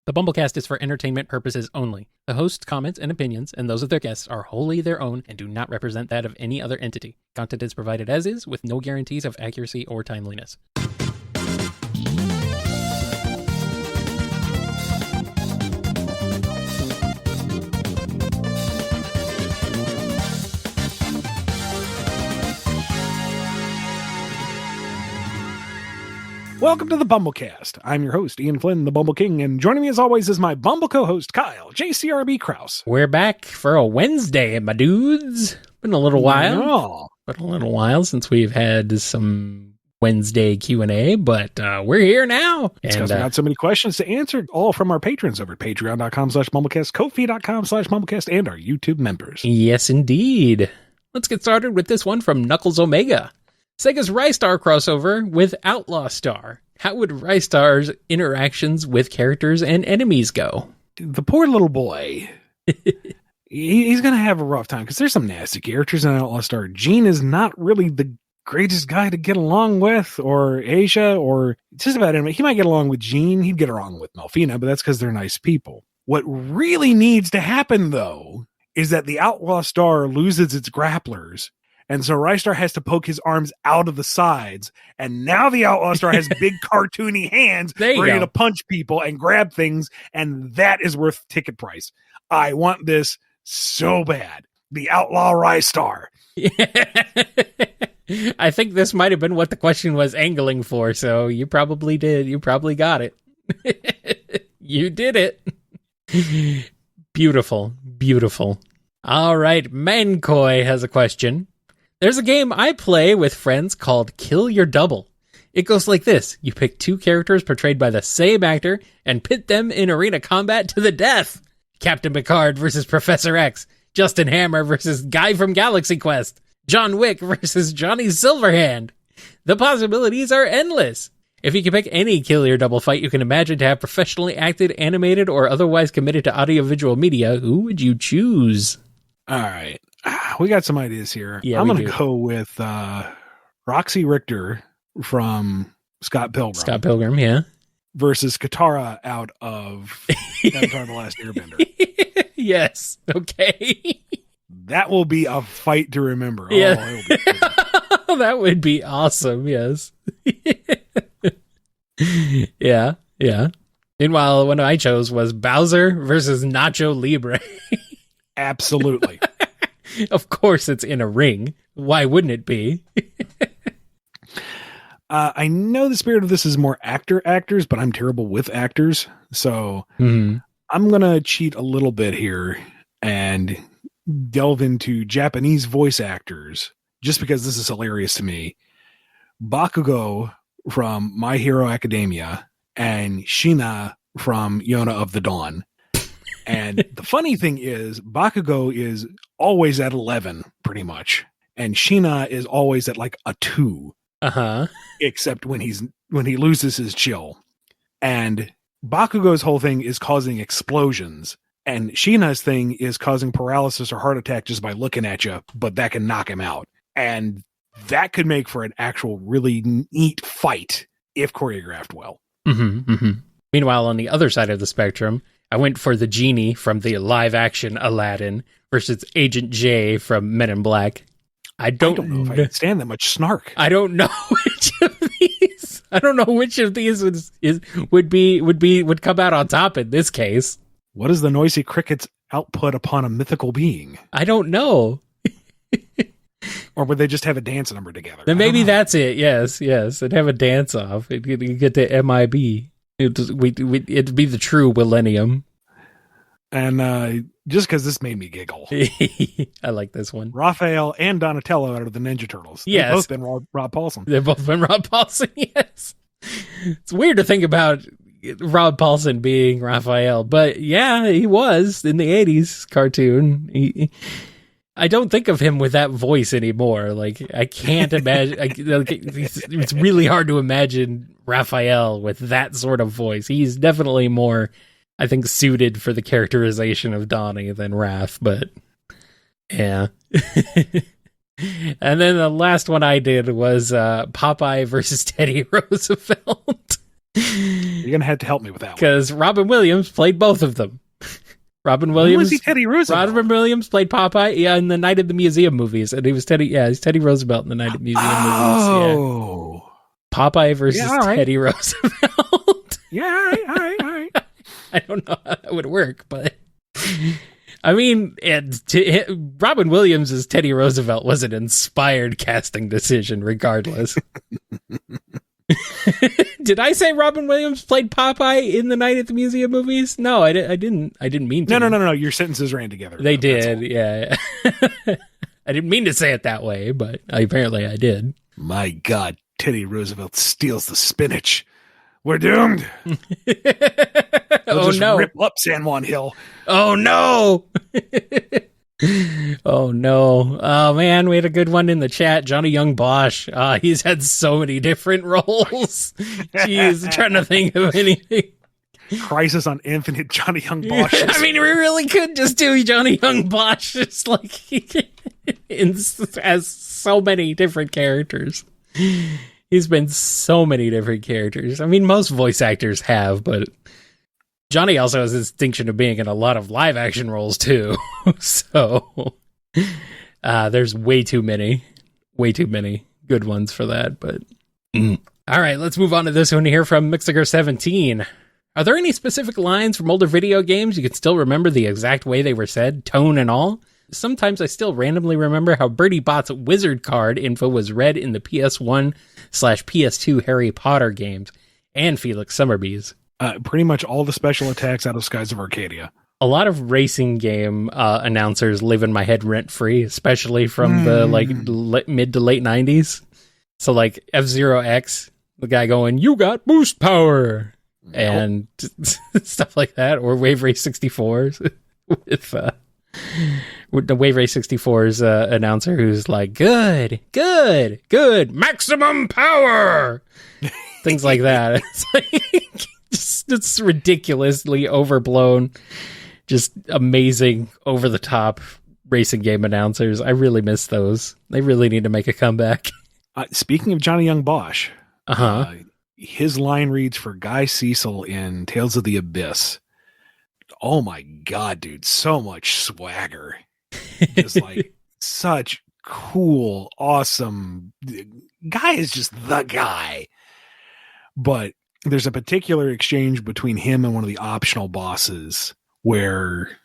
The BumbleKast is for entertainment purposes only. The host's comments and opinions, and those of their guests, are wholly their own and do not represent that of any other entity. Content is provided as is, with no guarantees of accuracy or timeliness. Welcome to the BumbleKast. I'm your host, Ian Flynn, the Bumble King, and joining me as always is my Bumble co-host, Kyle, JCRB Krause. We're back for a Wednesday, my dudes. Been a little while. Been a little while since we've had some Wednesday Q&A, but we're here now. And we got so many questions to answer, all from our patrons over at patreon.com/BumbleKast, Ko-fi.com/BumbleKast, and our YouTube members. Yes, indeed. Let's get started with this one from Knuckles Omega. Sega's Rystar crossover with Outlaw Star. How would Rystar's interactions with characters and enemies go? The poor little boy. He's going to have a rough time because there's some nasty characters in Outlaw Star. Gene is not really the greatest guy to get along with, or Asia, or just about anybody. He might get along with Gene. He'd get along with Melfina, but that's because they're nice people. What really needs to happen, though, is that the Outlaw Star loses its grapplers. And so Rystar has to poke his arms out of the sides. And now the Outlaw Star has big cartoony hands ready to punch people and grab things. And that is worth ticket price. I want this so bad. The Outlaw Rystar. I think this might have been what the question was angling for. So you probably did. You probably got it. You did it. Beautiful. Beautiful. All right. Mankoi has a question. There's a game I play with friends called Kill Your Double. It goes like this. You pick two characters portrayed by the same actor and pit them in arena combat to the death. Captain Picard versus Professor X. Justin Hammer versus Guy from Galaxy Quest. John Wick versus Johnny Silverhand. The possibilities are endless. If you can pick any Kill Your Double fight you can imagine to have professionally acted, animated, or otherwise committed to audiovisual media, who would you choose? All right. We got some ideas here. Yeah, I'm going to go with Roxy Richter from Scott Pilgrim. Scott Pilgrim, yeah. Versus Katara out of Avatar The Last Airbender. Yes. Okay. That will be a fight to remember. Yeah. Oh, that would be awesome, yes. Yeah, yeah. Meanwhile, one I chose was Bowser versus Nacho Libre. Absolutely. Of course it's in a ring. Why wouldn't it be? I know the spirit of this is more actors, but I'm terrible with actors. So I'm going to cheat a little bit here and delve into Japanese voice actors, just because this is hilarious to me. Bakugo from My Hero Academia and Shina from Yona of the Dawn. And the funny thing is, Bakugo is always at 11, pretty much. And Shina is always at like a 2. Uh-huh. Except when he loses his chill. And Bakugo's whole thing is causing explosions. And Shina's thing is causing paralysis or heart attack just by looking at you, but that can knock him out. And that could make for an actual really neat fight if choreographed well. Mm-hmm, mm-hmm. Meanwhile, on the other side of the spectrum, I went for the genie from the live-action Aladdin versus Agent J from Men in Black. I don't know if I can stand that much snark. I don't know which of these. I don't know which of these would come out on top in this case. What is the noisy cricket's output upon a mythical being? I don't know. Or would they just have a dance number together? Then maybe that's it. Yes. They'd have a dance off. You get to MIB. It'd be the true millennium. And just because this made me giggle. I like this one. Raphael and Donatello out of the Ninja Turtles. Yes. They've both been Rob Paulson. They've both been Rob Paulson, yes. It's weird to think about Rob Paulson being Raphael, but yeah, he was in the 80s cartoon. I don't think of him with that voice anymore. Like, I can't imagine. It's really hard to imagine Raphael with that sort of voice. He's definitely more, I think, suited for the characterization of Donnie than Raph, but yeah. And then the last one I did was Popeye versus Teddy Roosevelt. You're going to have to help me with that one. Because Robin Williams played both of them. Robin Williams. Who was he, Teddy Roosevelt? Robin Williams played Popeye, in the Night at the Museum movies, and he was he's Teddy Roosevelt in the Night at the Museum movies. Oh. Yeah. Popeye versus Teddy Roosevelt. Yeah, all right. I don't know how that would work, but I mean, Robin Williams as Teddy Roosevelt was an inspired casting decision, regardless. Did I say Robin Williams played Popeye in the Night at the Museum movies? No, I didn't. I didn't mean to. No. Your sentences ran together. They did, yeah. I didn't mean to say it that way, but apparently I did. My God, Teddy Roosevelt steals the spinach. We're doomed. Oh no! Rip up San Juan Hill. Oh no! Oh no! Oh man, we had a good one in the chat. Johnny Young Bosch. He's had so many different roles. Jeez, I'm trying to think of anything. Crisis on Infinite Johnny Young Bosch. I mean, we really could just do Johnny Young Bosch, just like as so many different characters. He's been so many different characters. I mean, most voice actors have, but Johnny also has the distinction of being in a lot of live action roles too. So there's way too many good ones for that. But all right, let's move on to this one here from Mixiger17. Are there any specific lines from older video games you can still remember the exact way they were said, tone and all? Sometimes I still randomly remember how Bertie Bott's wizard card info was read in the PS1/PS2 Harry Potter games and Felix Summerbee's. Pretty much all the special attacks out of Skies of Arcadia. A lot of racing game announcers live in my head rent-free, especially from the mid to late 90s. So like F-Zero X, the guy going, "You got boost power!" and stuff like that. Or Wave Race 64s with the Wave Race 64's announcer who's like, good, maximum power! Things like that. It's like, it's ridiculously overblown, just amazing, over-the-top racing game announcers. I really miss those. They really need to make a comeback. Speaking of Johnny Young Bosch, his line reads for Guy Cecil in Tales of the Abyss. Oh my God, dude, so much swagger. Just like such cool, awesome. Guy is just the guy. But there's a particular exchange between him and one of the optional bosses where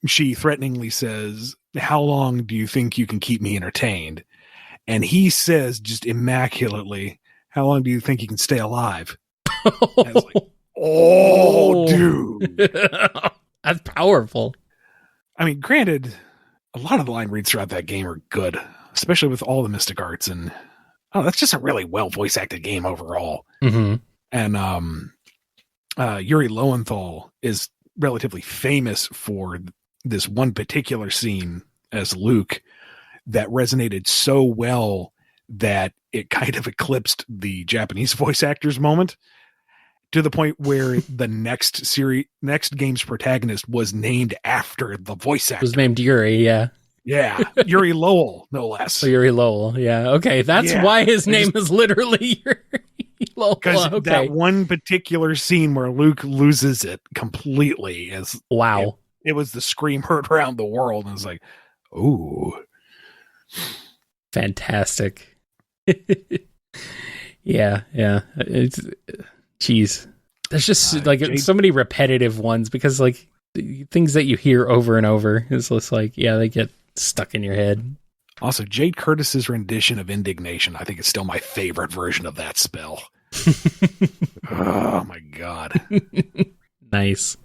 she threateningly says, "How long do you think you can keep me entertained?" And he says just immaculately, "How long do you think you can stay alive?" I was like, oh, dude. That's powerful. I mean, granted, a lot of the line reads throughout that game are good, especially with all the mystic arts. And that's just a really well voice acted game overall. Mm-hmm. And Yuri Lowenthal is relatively famous for this one particular scene as Luke that resonated so well that it kind of eclipsed the Japanese voice actors moment, to the point where the next game's protagonist was named after the voice actor. It was named Yuri, yeah. Yeah, Yuri Lowell, no less. So Yuri Lowell, yeah. Okay, that's why his name is literally Yuri Lowell. Because that one particular scene where Luke loses it completely is... Wow. It was the scream heard around the world, and it's like, ooh. Fantastic. Yeah. It's... Jeez. There's just so many repetitive ones because like things that you hear over and over is just like, they get stuck in your head. Also, Jade Curtis's rendition of Indignation, I think is still my favorite version of that spell. Oh my God. Nice.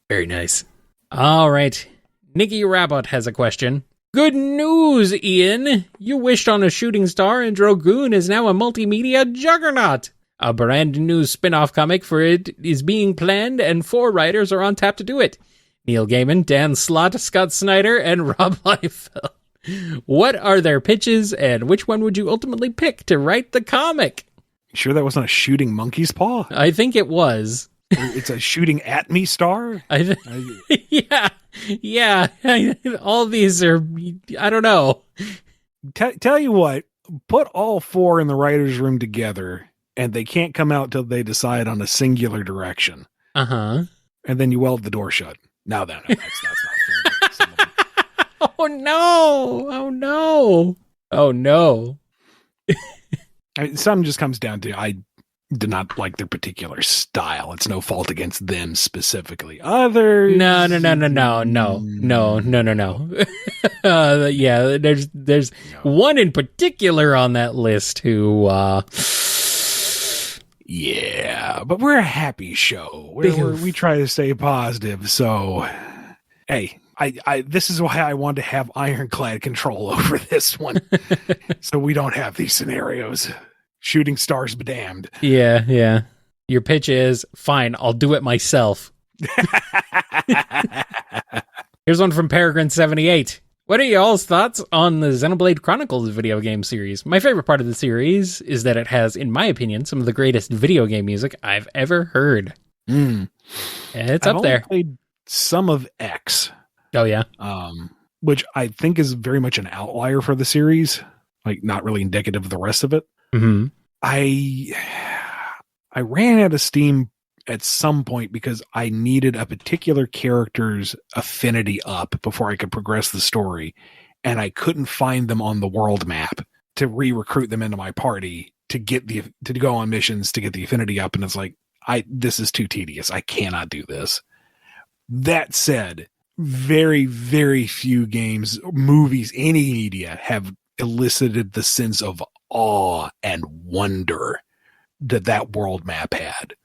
Very nice. All right. Nikki Rabbit has a question. Good news, Ian. You wished on a shooting star and Drogoon is now a multimedia juggernaut. A brand new spin-off comic for it is being planned, and 4 writers are on tap to do it. Neil Gaiman, Dan Slott, Scott Snyder, and Rob Liefeld. What are their pitches, and which one would you ultimately pick to write the comic? You sure that wasn't a shooting monkey's paw? I think it was. It's a shooting at me star? Yeah. All these are, I don't know. Tell you what, put all 4 in the writer's room together and they can't come out till they decide on a singular direction. Uh-huh. And then you weld the door shut. No, that's not fair. Some of them. Oh, no. Oh, no. Oh, no. I mean, some just comes down to I did not like their particular style. It's no fault against them specifically. Others, No. Yeah, there's one in particular on that list who. Yeah, but we're a happy show. We try to stay positive. So, hey, I this is why I want to have ironclad control over this one, so we don't have these scenarios. Shooting stars be damned. Yeah. Your pitch is, fine, I'll do it myself. Here's one from Peregrine78. What are y'all's thoughts on the Xenoblade Chronicles video game series? My favorite part of the series is that it has, in my opinion, some of the greatest video game music I've ever heard. It's up there. I've played some of X. Oh, yeah? Which I think is very much an outlier for the series. Like, not really indicative of the rest of it. Mm-hmm. I ran out of steam at some point because I needed a particular character's affinity up before I could progress the story, and I couldn't find them on the world map to re-recruit them into my party to go on missions to get the affinity up. And it's like, this is too tedious. I cannot do this. That said, very, very few games, movies, any media have elicited the sense of awe and wonder that world map had.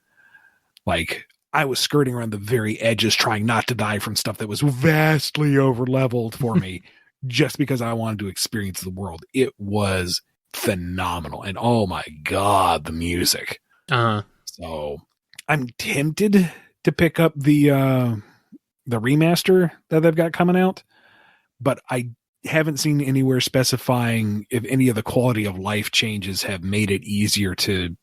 Like, I was skirting around the very edges trying not to die from stuff that was vastly over leveled for me just because I wanted to experience the world. It was phenomenal. And oh my God, the music. So I'm tempted to pick up the remaster that they've got coming out, but I haven't seen anywhere specifying if any of the quality of life changes have made it easier to,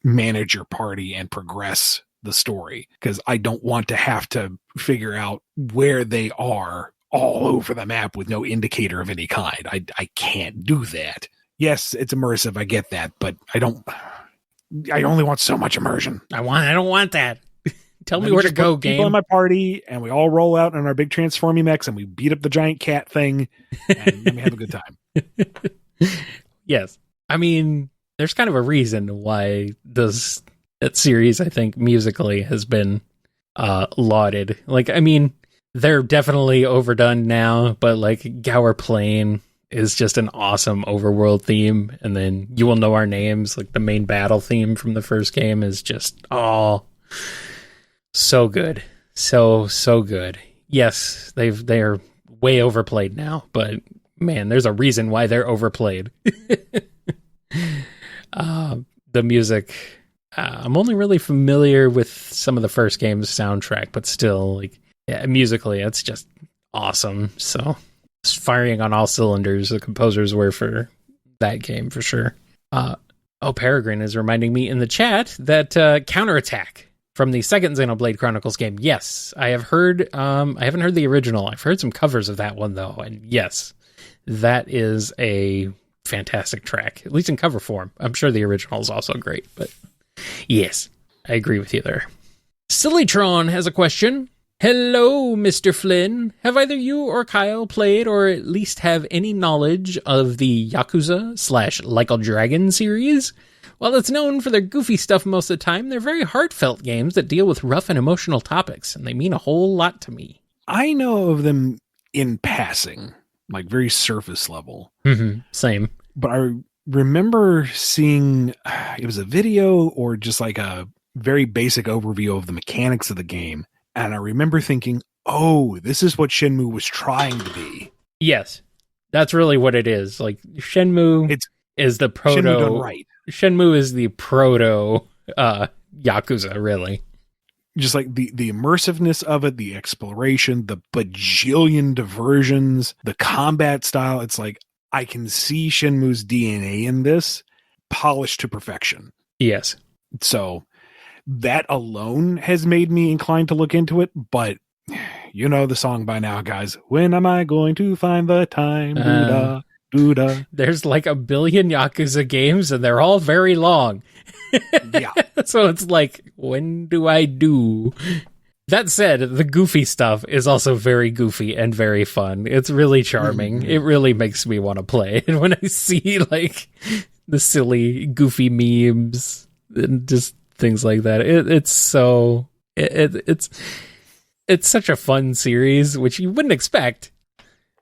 manage your party and progress the story, because I don't want to have to figure out where they are all over the map with no indicator of any kind. I can't do that. Yes, it's immersive. I get that, but I only want so much immersion. I don't want that. Tell me where to go, game. People in my party, and we all roll out in our big transforming mechs, and we beat up the giant cat thing, and let me have a good time. Yes. I mean, there's kind of a reason why that series, I think, musically has been lauded. Like, I mean, they're definitely overdone now, but like Gower Plain is just an awesome overworld theme. And then You Will Know Our Names, like the main battle theme from the first game, is just, so good. So good. Yes, they're way overplayed now, but man, there's a reason why they're overplayed. The music, I'm only really familiar with some of the first game's soundtrack, but still, like, yeah, musically, it's just awesome. So, it's firing on all cylinders, the composers were for that game, for sure. Peregrine is reminding me in the chat that Counterattack from the second Xenoblade Chronicles game. Yes, I have heard, I haven't heard the original. I've heard some covers of that one, though. And yes, that is a fantastic track, at least in cover form. I'm sure the original is also great, but yes, I agree with you there. Sillytron has a question. Hello, Mr. Flynn. Have either you or Kyle played or at least have any knowledge of the Yakuza / Like a Dragon series? While it's known for their goofy stuff most of the time, they're very heartfelt games that deal with rough and emotional topics, and they mean a whole lot to me. I know of them in passing, like very surface level. Mm-hmm. Same. But I remember seeing, it was a video or just like a very basic overview of the mechanics of the game. And I remember thinking, oh, this is what Shenmue was trying to be. Yes, that's really what it is. Like, Shenmue is the proto. Shenmue done right. Shenmue is the proto Yakuza, really. Just like the immersiveness of it, the exploration, the bajillion diversions, the combat style. It's like, I can see Shenmue's DNA in this, polished to perfection. Yes. So that alone has made me inclined to look into it, but you know the song by now, guys. When am I going to find the time? Do-da. There's like a billion Yakuza games, and they're all very long. Yeah. So it's like, when do I do? That said, the goofy stuff is also very goofy and very fun. It's really charming. Mm-hmm. It really makes me want to play. And when I see like the silly, goofy memes and just things like that, it's such a fun series, which you wouldn't expect.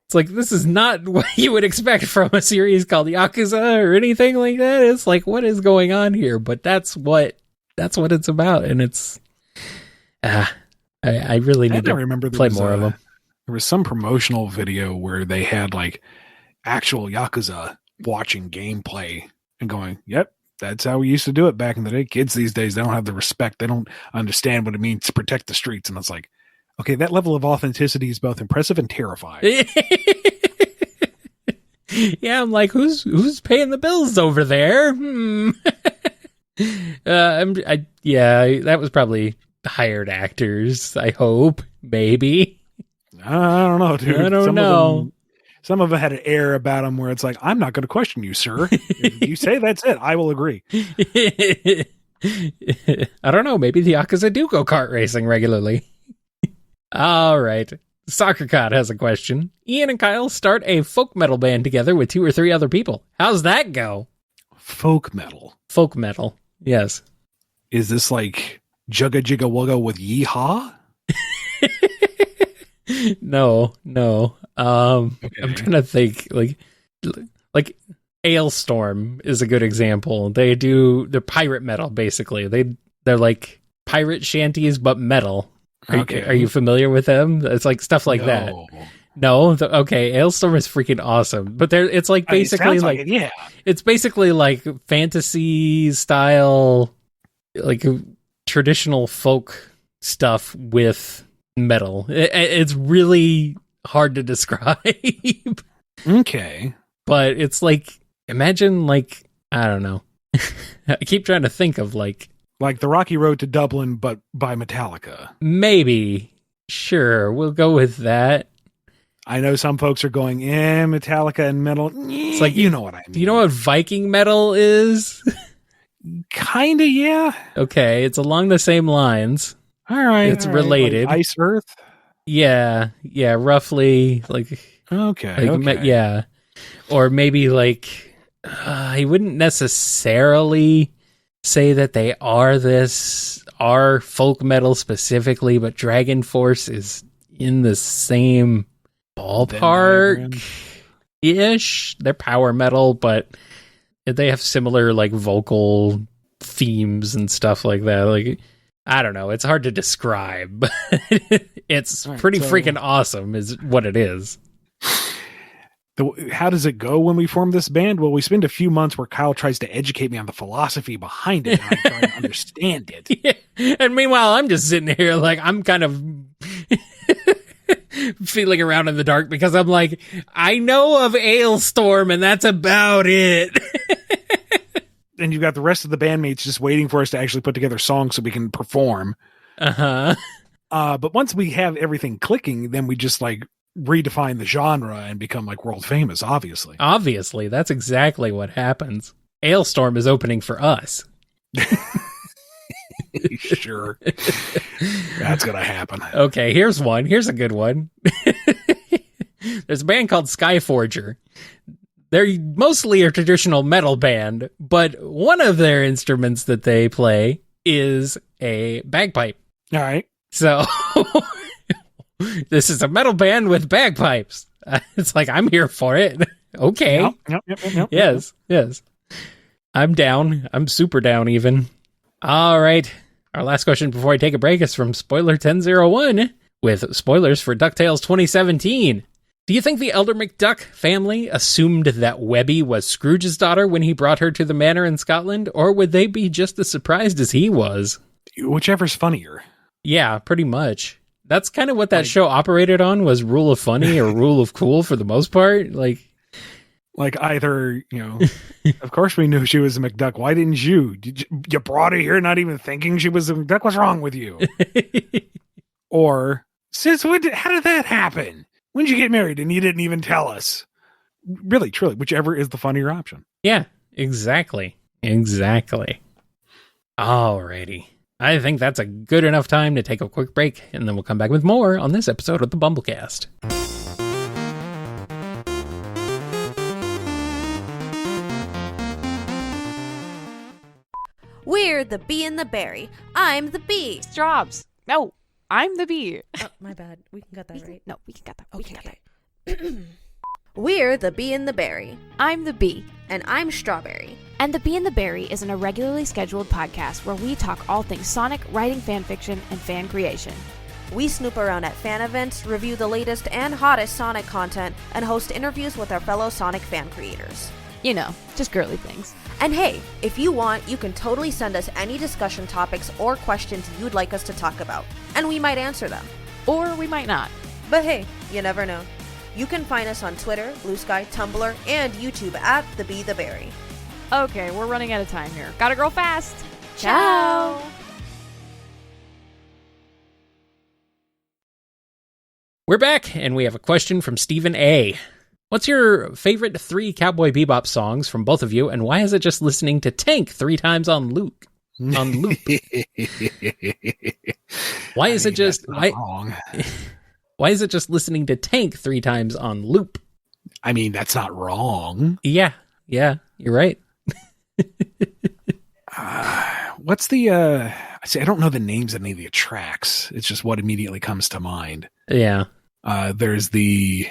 It's like, this is not what you would expect from a series called Yakuza or anything like that. It's like, what is going on here? But that's what it's about, and it's I really need to remember play more of them. There was some promotional video where they had like actual Yakuza watching gameplay and going, "Yep, that's how we used to do it back in the day." Kids these days, they don't have the respect. They don't understand what it means to protect the streets, and it's like, okay, that level of authenticity is both impressive and terrifying. Yeah, I'm like, who's paying the bills over there? That was probably hired actors. I hope, maybe. I don't know, dude. I don't know. Some of them had an air about them where it's like, I'm not going to question you, sir. If you say that's it, I will agree. I don't know. Maybe the Yakuza do go kart racing regularly. All right. Soccer Cod has a question. Ian and Kyle start a folk metal band together with 2 or 3 other people. How's that go? Folk metal. Folk metal. Yes. Is this like Jugga Jigga Wugga with Yeehaw? No. Okay. I'm trying to think. Like Ailstorm is a good example. They're pirate metal, basically. They're like pirate shanties, but metal. Are you familiar with them? It's like stuff like that. No? Okay, Ailstorm is freaking awesome. But it's like basically it's basically like fantasy style, like traditional folk stuff with metal. It's really hard to describe. Okay. But it's like, imagine like, I don't know. I keep trying to think of like the Rocky Road to Dublin, but by Metallica. Maybe. Sure, we'll go with that. I know some folks are going, Metallica and metal. It's like, you know what I mean. Do you know what Viking metal is? Kinda, yeah. Okay, it's along the same lines. All right. It's related. Like Ice Earth? Yeah, roughly. Okay. Yeah. Or maybe like, I wouldn't necessarily say that they are folk metal specifically, but Dragon Force is in the same ballpark-ish. They're power metal, but they have similar like vocal themes and stuff like that. Like, I don't know. It's hard to describe. It's pretty freaking awesome is what it is. How does it go when we form this band? Well, we spend a few months where Kyle tries to educate me on the philosophy behind it, and I try to understand it. Yeah. And meanwhile, I'm just sitting here like I'm kind of feeling around in the dark because I'm like, I know of Ailstorm, and that's about it. And you've got the rest of the bandmates just waiting for us to actually put together songs so we can perform. Uh-huh. But once we have everything clicking, then we just like redefine the genre and become like world famous, obviously. Obviously, that's exactly what happens. Ailstorm is opening for us. Sure. That's gonna happen. Okay, here's one. Here's a good one. There's a band called Skyforger. They're mostly a traditional metal band, but one of their instruments that they play is a bagpipe. All right. So this is a metal band with bagpipes. It's like, I'm here for it. Okay. Yep. Yes. I'm down. I'm super down even. All right. Our last question before I take a break is from Spoiler 1001 with spoilers for DuckTales 2017. Do you think the Elder McDuck family assumed that Webby was Scrooge's daughter when he brought her to the manor in Scotland, or would they be just as surprised as he was? Whichever's funnier. Yeah, pretty much. That's kind of what that show operated on, was rule of funny or rule of cool for the most part. Like either, of course we knew she was a McDuck. Why didn't you? You brought her here not even thinking she was a McDuck? What's wrong with you? Or, sis, how did that happen? When did you get married and you didn't even tell us? Really, truly, whichever is the funnier option. Yeah, exactly. Exactly. Alrighty. I think that's a good enough time to take a quick break, and then we'll come back with more on this episode of the BumbleKast. We're the bee and the berry. I'm the bee. Straubs. No, I'm the bee. Oh, my bad. We can cut that, right? No, we can cut that. Okay. We're the bee and the berry. I'm the bee. And I'm Strawberry. And The Bee and the Berry is an irregularly scheduled podcast where we talk all things Sonic, writing fan fiction, and fan creation. We snoop around at fan events, review the latest and hottest Sonic content, and host interviews with our fellow Sonic fan creators. You know, just girly things. And hey, if you want, you can totally send us any discussion topics or questions you'd like us to talk about, and we might answer them. Or we might not. But hey, you never know. You can find us on Twitter, Blue Sky, Tumblr, and YouTube at The Bee the Berry. Okay, we're running out of time here. Gotta grow fast. Ciao! We're back, and we have a question from Stephen A. What's your favorite 3 Cowboy Bebop songs from both of you, and why is it just listening to Tank 3 times on loop? Why is it just wrong? Why is it just listening to Tank 3 times on loop? I mean, that's not wrong. Yeah, you're right. What's the see, I don't know the names of any of the tracks. It's just what immediately comes to mind. Yeah. There's the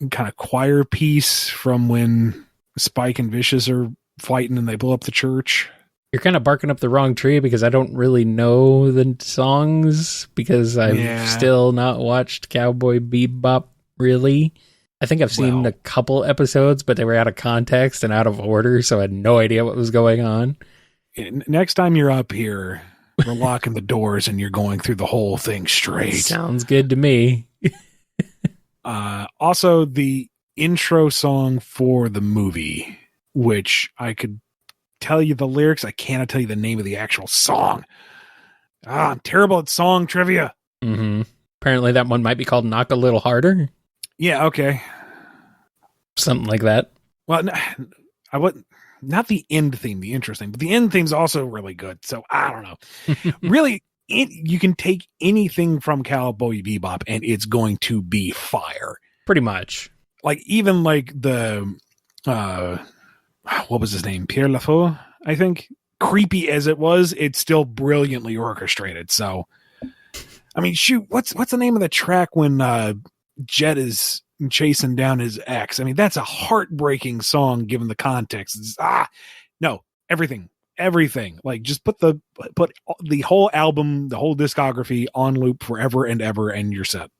kind of choir piece from when Spike and Vicious are fighting and they blow up the church. You're kind of barking up the wrong tree because I don't really know the songs because I've still not watched Cowboy Bebop, really. I think I've seen a couple episodes, but they were out of context and out of order, so I had no idea what was going on. Next time you're up here, we're locking the doors and you're going through the whole thing straight. Sounds good to me. Also, the intro song for the movie, which I could tell you the lyrics. I cannot tell you the name of the actual song. I'm terrible at song trivia. Mm-hmm. Apparently that one might be called Knock a Little Harder. Yeah, okay. Something like that. Well, I wouldn't. Not the end theme, the intro theme, but the end theme's also really good. So I don't know. Really, you can take anything from Cowboy Bebop and it's going to be fire. Pretty much. Like even like the what was his name? Pierre Lafaux, I think. Creepy as it was, it's still brilliantly orchestrated. So I mean, shoot, what's the name of the track when Jet is chasing down his ex? I mean, that's a heartbreaking song given the context. No, everything. Like, just put the whole album, the whole discography on loop forever and ever, and you're set.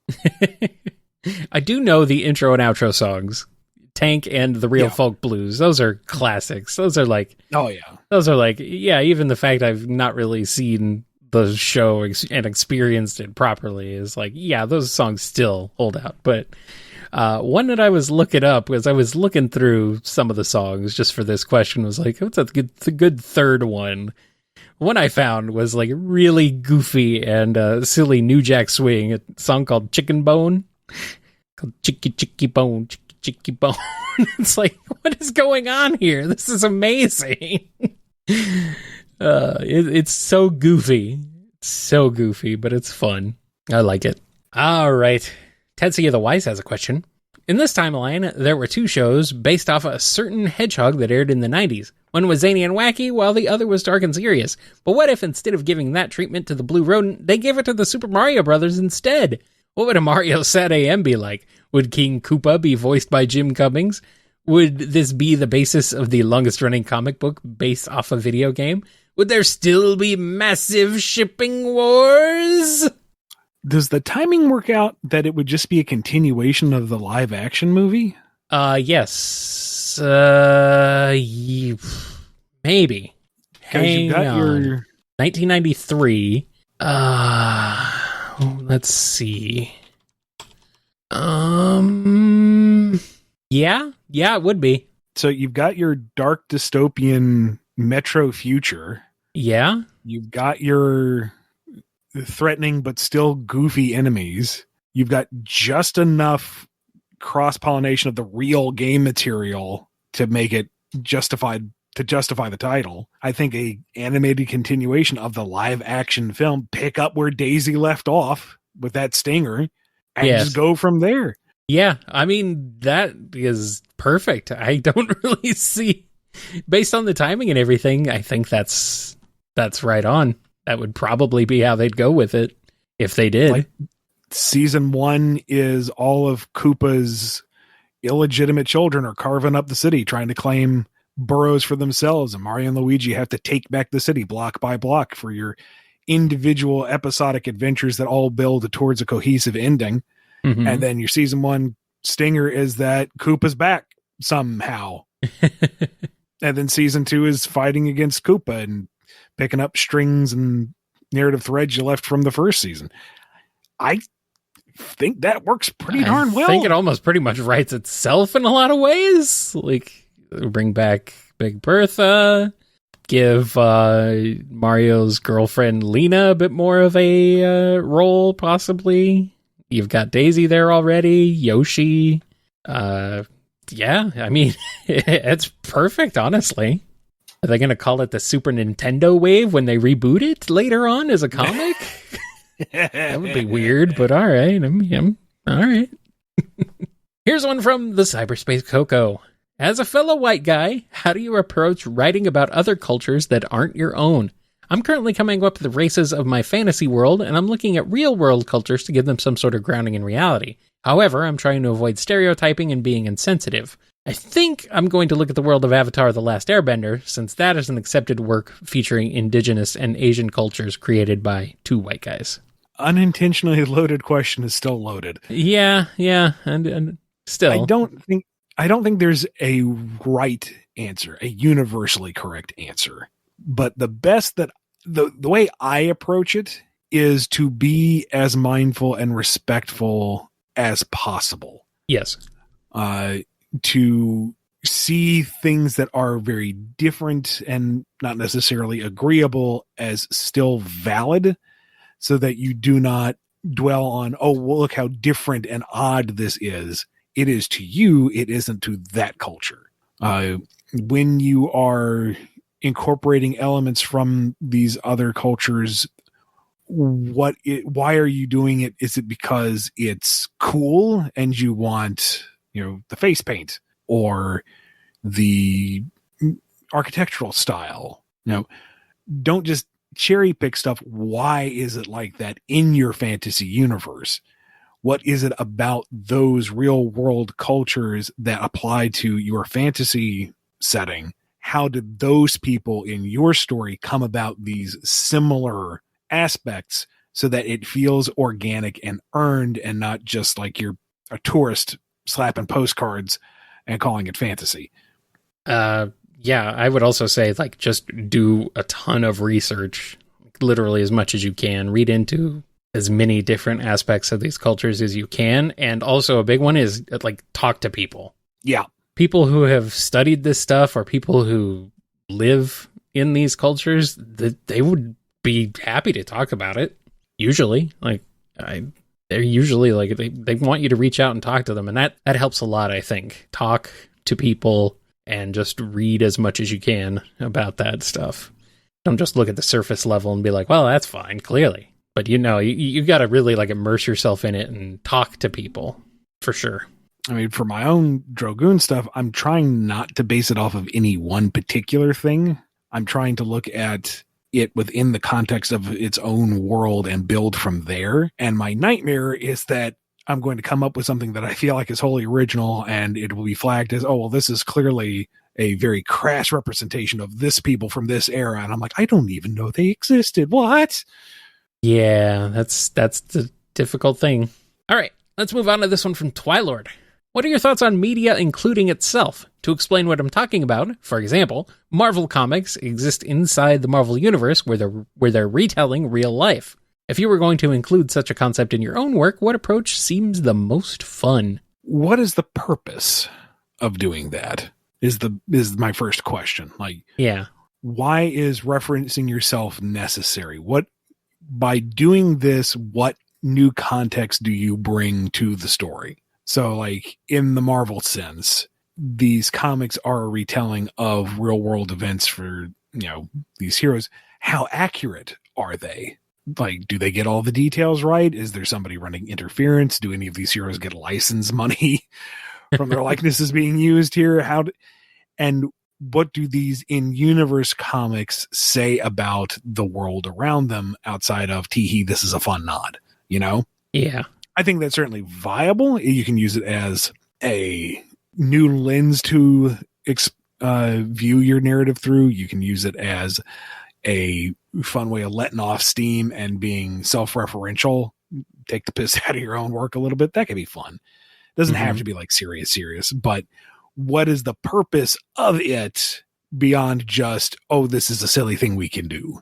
I do know the intro and outro songs, Tank and the Real Folk Blues. Those are classics. Those are like, even the fact I've not really seen the show and experienced it properly is like, yeah, those songs still hold out. But one that I was looking up was I was looking through some of the songs just for this question, was like, what's a good third one? One I found was like really goofy and silly New Jack Swing, a song called Chicken Bone. Called Chicky Chicky Bone, Chicky Chicky Bone. It's like, what is going on here? This is amazing. It's so goofy. So goofy, but it's fun. I like it. All right. Tetsuya the Wise has a question. In this timeline, there were 2 shows based off a certain hedgehog that aired in the 90s. One was zany and wacky, while the other was dark and serious. But what if instead of giving that treatment to the Blue Rodent, they gave it to the Super Mario Brothers instead? What would a Mario Sad AM be like? Would King Koopa be voiced by Jim Cummings? Would this be the basis of the longest-running comic book based off a video game? Would there still be massive shipping wars? Does the timing work out that it would just be a continuation of the live action movie? Yes. Maybe. You got your 1993. Let's see. Yeah, it would be. So you've got your dark dystopian metro future. Yeah. You've got your threatening but still goofy enemies. You've got just enough cross-pollination of the real game material to make it justify the title. I think a animated continuation of the live action film pick up where Daisy left off with that stinger and just go from there. Yeah, I mean, that is perfect. I don't really see, based on the timing and everything, I think that's right on. That would probably be how they'd go with it if they did. Like, season 1 is all of Koopa's illegitimate children are carving up the city, trying to claim boroughs for themselves, and Mario and Luigi have to take back the city block by block for your individual episodic adventures that all build towards a cohesive ending. Mm-hmm. And then your season 1 stinger is that Koopa's back somehow. And then season 2 is fighting against Koopa and picking up strings and narrative threads you left from the first season. I think that works pretty darn well. I think it almost pretty much writes itself in a lot of ways. Like, bring back Big Bertha, give Mario's girlfriend Lena a bit more of a role, possibly. You've got Daisy there already, Yoshi. Yeah, I mean, it's perfect, honestly. Are they going to call it the Super Nintendo wave when they reboot it later on as a comic? That would be weird, but all right. All right. Here's one from the Cyberspace Coco. As a fellow white guy, how do you approach writing about other cultures that aren't your own? I'm currently coming up with the races of my fantasy world, and I'm looking at real-world cultures to give them some sort of grounding in reality. However, I'm trying to avoid stereotyping and being insensitive. I think I'm going to look at the world of Avatar: The Last Airbender, since that is an accepted work featuring indigenous and Asian cultures created by 2 white guys. Unintentionally loaded question is still loaded. Yeah, and still. I don't think there's a right answer, a universally correct answer. But the best that the way I approach it is to be as mindful and respectful as possible. Yes. To see things that are very different and not necessarily agreeable as still valid, so that you do not dwell on, oh, well, look how different and odd this is. It is to you, it isn't to that culture. When you are incorporating elements from these other cultures, why are you doing it? Is it because it's cool and you want, the face paint or the architectural style? Don't just cherry pick stuff. Why is it like that in your fantasy universe? What is it about those real world cultures that apply to your fantasy setting? How did those people in your story come about these similar aspects so that it feels organic and earned and not just like you're a tourist slapping postcards and calling it fantasy? Yeah, I would also say, just do a ton of research, literally as much as you can. Read into as many different aspects of these cultures as you can. And also a big one is, talk to people. Yeah. People who have studied this stuff or people who live in these cultures, they would be happy to talk about it. Usually, they're usually they want you to reach out and talk to them. And that helps a lot, I think. Talk to people and just read as much as you can about that stuff. Don't just look at the surface level and be like, well, that's fine, clearly. But you got to really immerse yourself in it and talk to people, for sure. I mean, for my own Dragoon stuff, I'm trying not to base it off of any one particular thing. I'm trying to look at it within the context of its own world and build from there. And my nightmare is that I'm going to come up with something that I feel like is wholly original, and it will be flagged as, oh, well, this is clearly a very crass representation of this people from this era. And I'm like, I don't even know they existed. What? Yeah, that's the difficult thing. All right, let's move on to this one from Twilord. What are your thoughts on media including itself? To explain what I'm talking about, for example, Marvel comics exist inside the Marvel universe where they're retelling real life. If you were going to include such a concept in your own work, what approach seems the most fun? What is the purpose of doing that? Is my first question. Yeah. Why is referencing yourself necessary? By doing this, what new context do you bring to the story? So, like, in the Marvel sense, these comics are a retelling of real world events for, these heroes. How accurate are they? Like, do they get all the details right? Is there somebody running interference? Do any of these heroes get license money from their likenesses being used here? And what do these in-universe comics say about the world around them outside of, teehee, this is a fun nod, Yeah. I think that's certainly viable. You can use it as a new lens to view your narrative through. You can use it as a fun way of letting off steam and being self-referential. Take the piss out of your own work a little bit. That can be fun. It doesn't have to be like serious, but what is the purpose of it beyond just, oh, this is a silly thing we can do?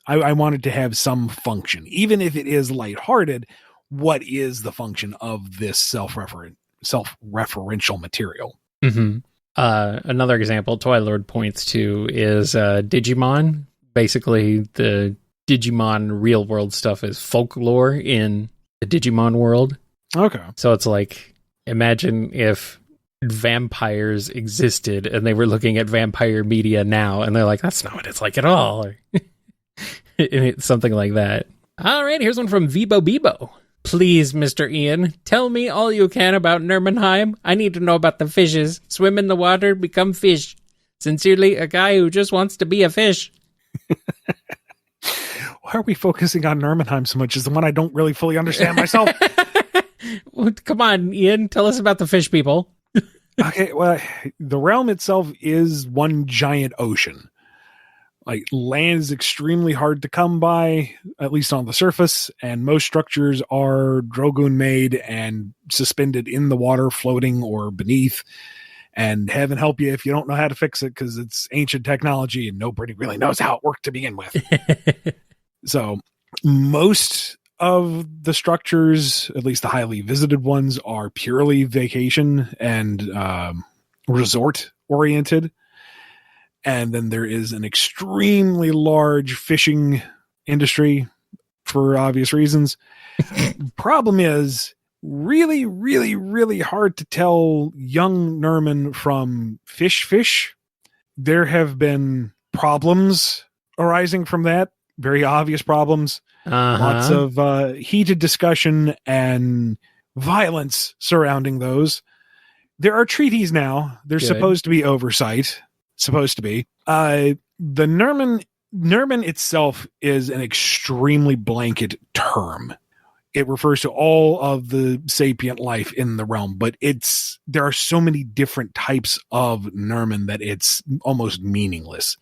I wanted to have some function, even if it is lighthearted. What is the function of this self-referential material? Mm-hmm. Another example Toy Lord points to is Digimon. Basically, the Digimon real world stuff is folklore in the Digimon world. Okay. So it's like, imagine if vampires existed and they were looking at vampire media now and they're like, that's not what it's like at all. It's something like that. All right, here's one from Vibo Bibo. Please, Mr. Ian, tell me all you can about Nurmenheim. I need to know about the fishes. Swim in the water, become fish. Sincerely, a guy who just wants to be a fish. Why are we focusing on Nurmenheim so much? Is the one I don't really fully understand myself. Come on, Ian, tell us about the fish people. Okay, well, the realm itself is one giant ocean. Like, land is extremely hard to come by, at least on the surface, and most structures are Drogoon made and suspended in the water, floating or beneath. And heaven help you if you don't know how to fix it, because it's ancient technology and nobody really knows how it worked to begin with. So most of the structures, at least the highly visited ones, are purely vacation and resort oriented. And then there is an extremely large fishing industry for obvious reasons. Problem is, really, really, really hard to tell young Nerman from fish. There have been problems arising from that. Very obvious problems. Lots of heated discussion and violence surrounding those. There are treaties now. There's Good. supposed to be oversight. Supposed to be. The Nerman itself is an extremely blanket term. It refers to all of the sapient life in the realm, but there are so many different types of Nerman that it's almost meaningless.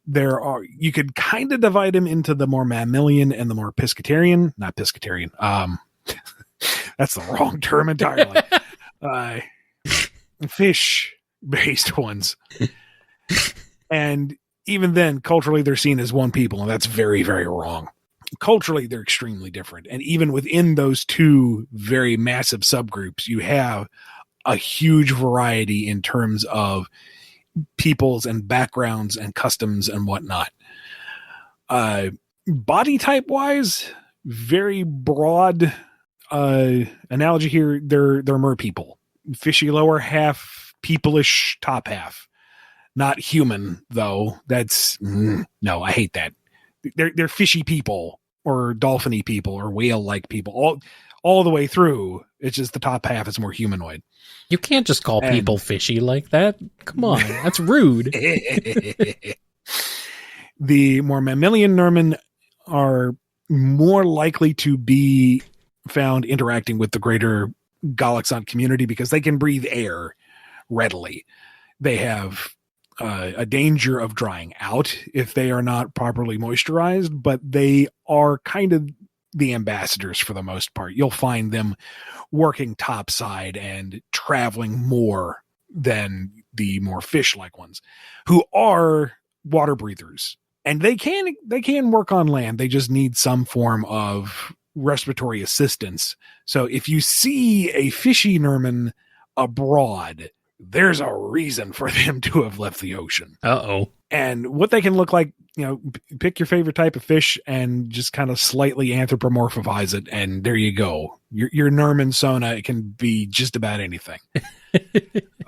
You could kind of divide them into the more mammalian and the more pescatarian. Not pescatarian. That's the wrong term entirely. Fish-based ones. And even then, culturally, they're seen as one people, and that's very, very wrong. Culturally, they're extremely different. And even within those two very massive subgroups, you have a huge variety in terms of peoples and backgrounds and customs and whatnot. Body type wise, very broad analogy here. They're mer people. Fishy lower half, people-ish top half. Not human, though. That's no, I hate that. They're fishy people or dolphiny people or whale-like people all the way through. It's just the top half is more humanoid. You can't just call people fishy like that. Come on, that's rude. The more mammalian Nerman are more likely to be found interacting with the greater Galaxant community because they can breathe air readily. They have a danger of drying out if they are not properly moisturized, but they are kind of the ambassadors for the most part. You'll find them working topside and traveling more than the more fish-like ones, who are water breathers. And they can work on land. They just need some form of respiratory assistance. So if you see a fishy Nerman abroad, there's a reason for them to have left the ocean. Uh-oh. And what they can look like, pick your favorite type of fish and just kind of slightly anthropomorphize it. And there you go. Your Nerman Sona can be just about anything.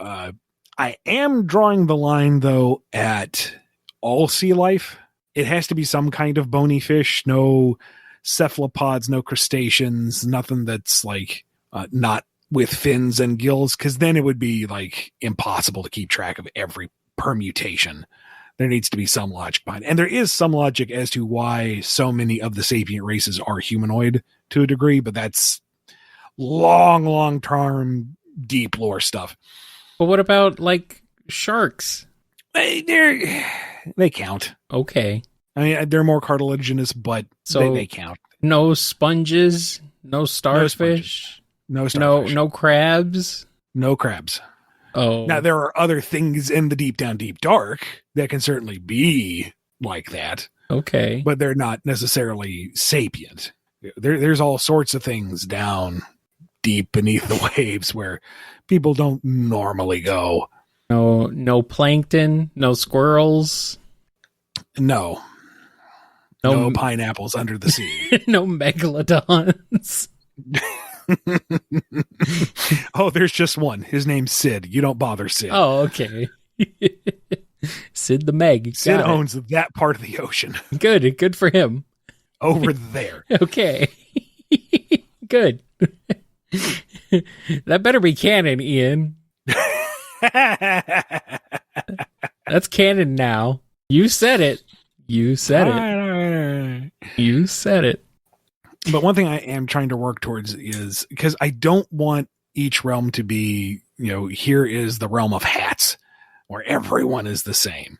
I am drawing the line, though, at all sea life. It has to be some kind of bony fish, no cephalopods, no crustaceans, nothing that's like not with fins and gills, because then it would be like impossible to keep track of every permutation. There needs to be some logic behind it. And there is some logic as to why so many of the sapient races are humanoid to a degree, but that's long term, deep lore stuff. But what about like sharks? They count. Okay. I mean, they're more cartilaginous, but so they count. No sponges, no starfish, no starfish. No crabs, no crabs. Oh, now there are other things in the deep dark that can certainly be like that. Okay, but they're not necessarily sapient. There's all sorts of things down deep beneath the waves where people don't normally go. No plankton, no squirrels. No pineapples under the sea. No megalodons. Oh, there's just one. His name's Sid. You don't bother Sid. Oh, okay. Sid the Meg. Sid owns that part of the ocean. Good for him. Over there. Okay. Good. That better be canon, Ian. That's canon now. You said it. You said it. You said it. But one thing I am trying to work towards is, because I don't want each realm to be, here is the realm of hats where everyone is the same.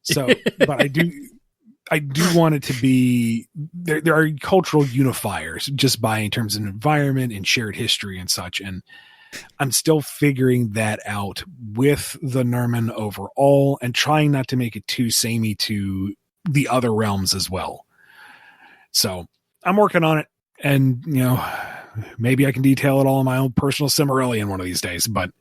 So, but I do want it to be, there are cultural unifiers just in terms of environment and shared history and such. And I'm still figuring that out with the Nerman overall and trying not to make it too samey to the other realms as well. So I'm working on it, and maybe I can detail it all in my own personal Cimmerillion one of these days. But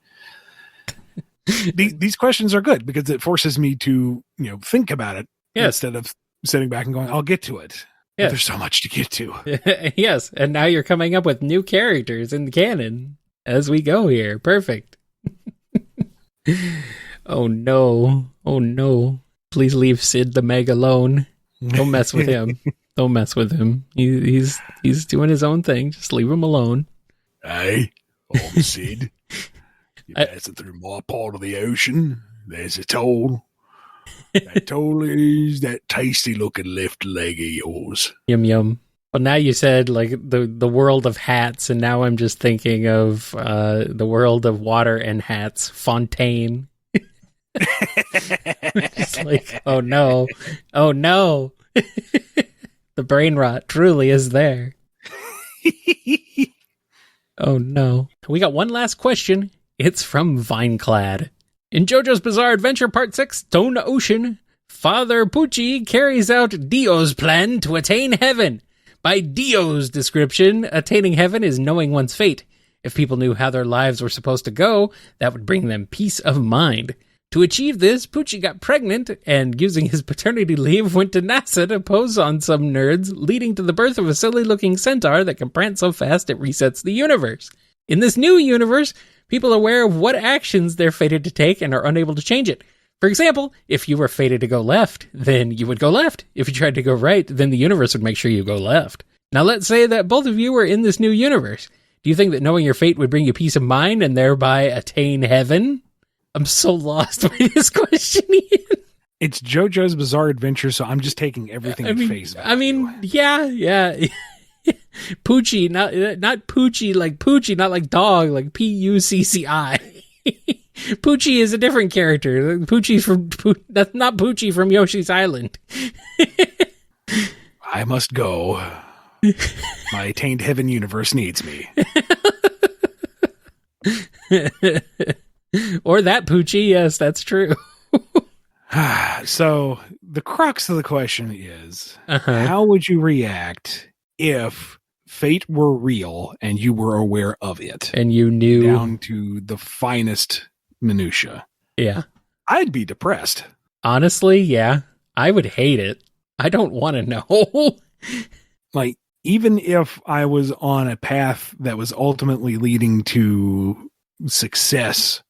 these questions are good because it forces me to think about it instead of sitting back and going, "I'll get to it." Yeah, there's so much to get to. Yes, and now you're coming up with new characters in the canon as we go here. Perfect. Oh no! Please leave Sid the Meg alone. Don't mess with him. Don't mess with him. He's doing his own thing. Just leave him alone. Hey, old Sid. You're passing through my part of the ocean. There's a toll. That toll is that tasty looking left leg of yours. Yum yum. Well, now you said like the world of hats, and now I'm just thinking of the world of water and hats. Fontaine. It's like, oh no. The brain rot truly is there. Oh no. We got one last question. It's from Vineclad. In JoJo's Bizarre Adventure Part 6, Stone Ocean, Father Pucci carries out Dio's plan to attain heaven. By Dio's description, attaining heaven is knowing one's fate. If people knew how their lives were supposed to go, that would bring them peace of mind. To achieve this, Pucci got pregnant and, using his paternity leave, went to NASA to pose on some nerds, leading to the birth of a silly-looking centaur that can prance so fast it resets the universe. In this new universe, people are aware of what actions they're fated to take and are unable to change it. For example, if you were fated to go left, then you would go left. If you tried to go right, then the universe would make sure you go left. Now let's say that both of you were in this new universe. Do you think that knowing your fate would bring you peace of mind and thereby attain heaven? I'm so lost by this question, Ian. It's JoJo's Bizarre Adventure, so I'm just taking everything at face value. Yeah. Poochie, not Poochie like Poochie, not like dog, like Pucci. Poochie is a different character. That's not Poochie from Yoshi's Island. I must go. My attained heaven universe needs me. Or that Poochie, yes, that's true. So the crux of the question is, how would you react if fate were real and you were aware of it? And you knew down to the finest minutia. Yeah. I'd be depressed. Honestly, yeah. I would hate it. I don't want to know. Like, even if I was on a path that was ultimately leading to success,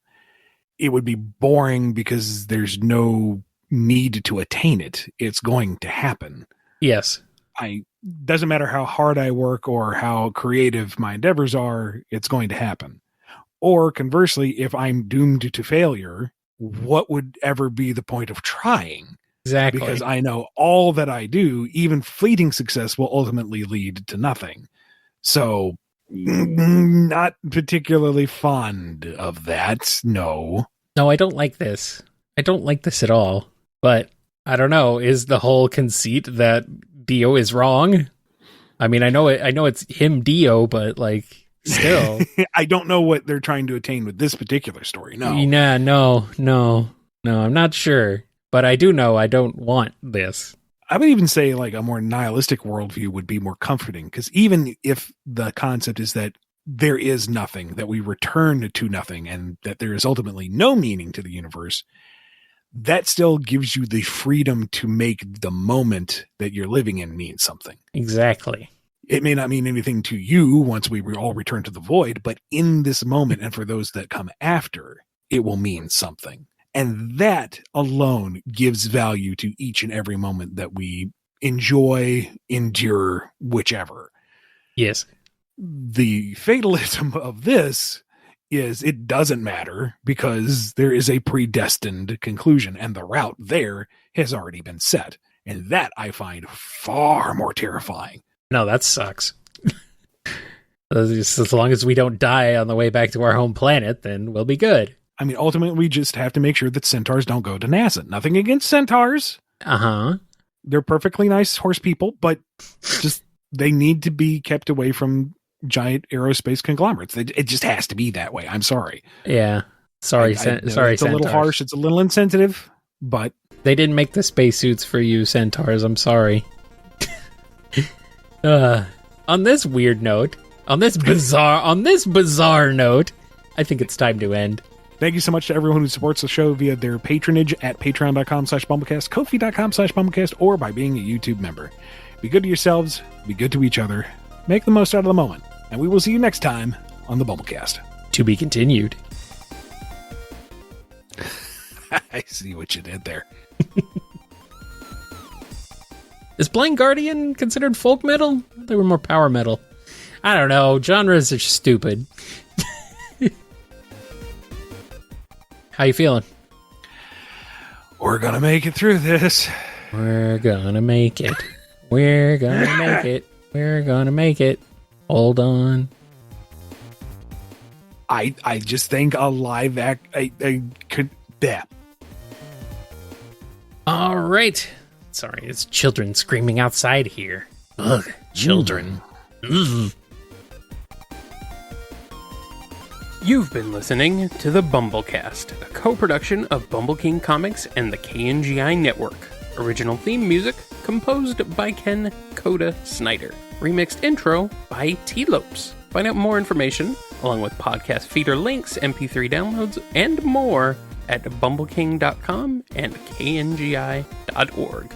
it would be boring because there's no need to attain it. It's going to happen. Yes. Doesn't matter how hard I work or how creative my endeavors are, it's going to happen. Or conversely, if I'm doomed to failure, what would ever be the point of trying? Exactly. Because I know all that I do, even fleeting success, will ultimately lead to nothing. So, not particularly fond of that. No. No, I don't like this. I don't like this at all. But I don't know. Is the whole conceit that Dio is wrong? I mean, I know it's him, Dio, but like, still, I don't know what they're trying to attain with this particular story. No. Nah, no. I'm not sure, but I do know I don't want this. I would even say like a more nihilistic worldview would be more comforting, because even if the concept is that there is nothing, that we return to nothing, and that there is ultimately no meaning to the universe, that still gives you the freedom to make the moment that you're living in mean something. Exactly. It may not mean anything to you once we all return to the void, but in this moment and for those that come after, it will mean something. And that alone gives value to each and every moment that we enjoy, endure, whichever. Yes. The fatalism of this is it doesn't matter because there is a predestined conclusion and the route there has already been set. And that I find far more terrifying. No, that sucks. As long as we don't die on the way back to our home planet, then we'll be good. I mean, ultimately, we just have to make sure that centaurs don't go to NASA. Nothing against centaurs. Uh-huh. They're perfectly nice horse people, but just they need to be kept away from giant aerospace conglomerates. It just has to be that way. I'm sorry. Yeah. Sorry, sorry, it's a little centaurs. harsh. It's a little insensitive, but they didn't make the spacesuits for you, centaurs. I'm sorry. On this weird note, on this bizarre note, I think it's time to end. Thank you so much to everyone who supports the show via their patronage at patreon.com/BumbleKast, Ko-fi.com/BumbleKast, or by being a YouTube member. Be good to yourselves, be good to each other, make the most out of the moment, and we will see you next time on the BumbleKast. To be continued. I see what you did there. Is Blind Guardian considered folk metal? They were more power metal. I don't know. Genres are stupid. How you feeling? We're gonna make it through this. We're gonna make it. We're gonna make it. We're gonna make it. Hold on. I just think a live act I could All right. Sorry, it's children screaming outside here. Ugh, children. Ugh. You've been listening to the BumbleKast, a co-production of Bumble King Comics and the KNGI Network. Original theme music composed by Ken Coda Snyder. Remixed intro by T-Lopes. Find out more information, along with podcast feeder links, MP3 downloads, and more at bumbleking.com and kngi.org.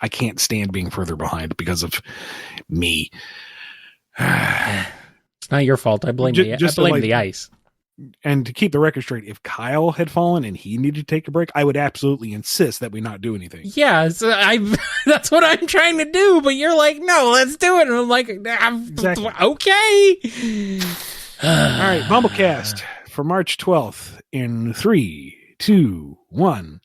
I can't stand being further behind because of me. It's not your fault. I blame the ice. And to keep the record straight, if Kyle had fallen and he needed to take a break, I would absolutely insist that we not do anything. Yeah, that's what I'm trying to do, but you're like, no, let's do it. And I'm like, Exactly. Okay. All right, BumbleKast for March 12th in 3, 2, 1.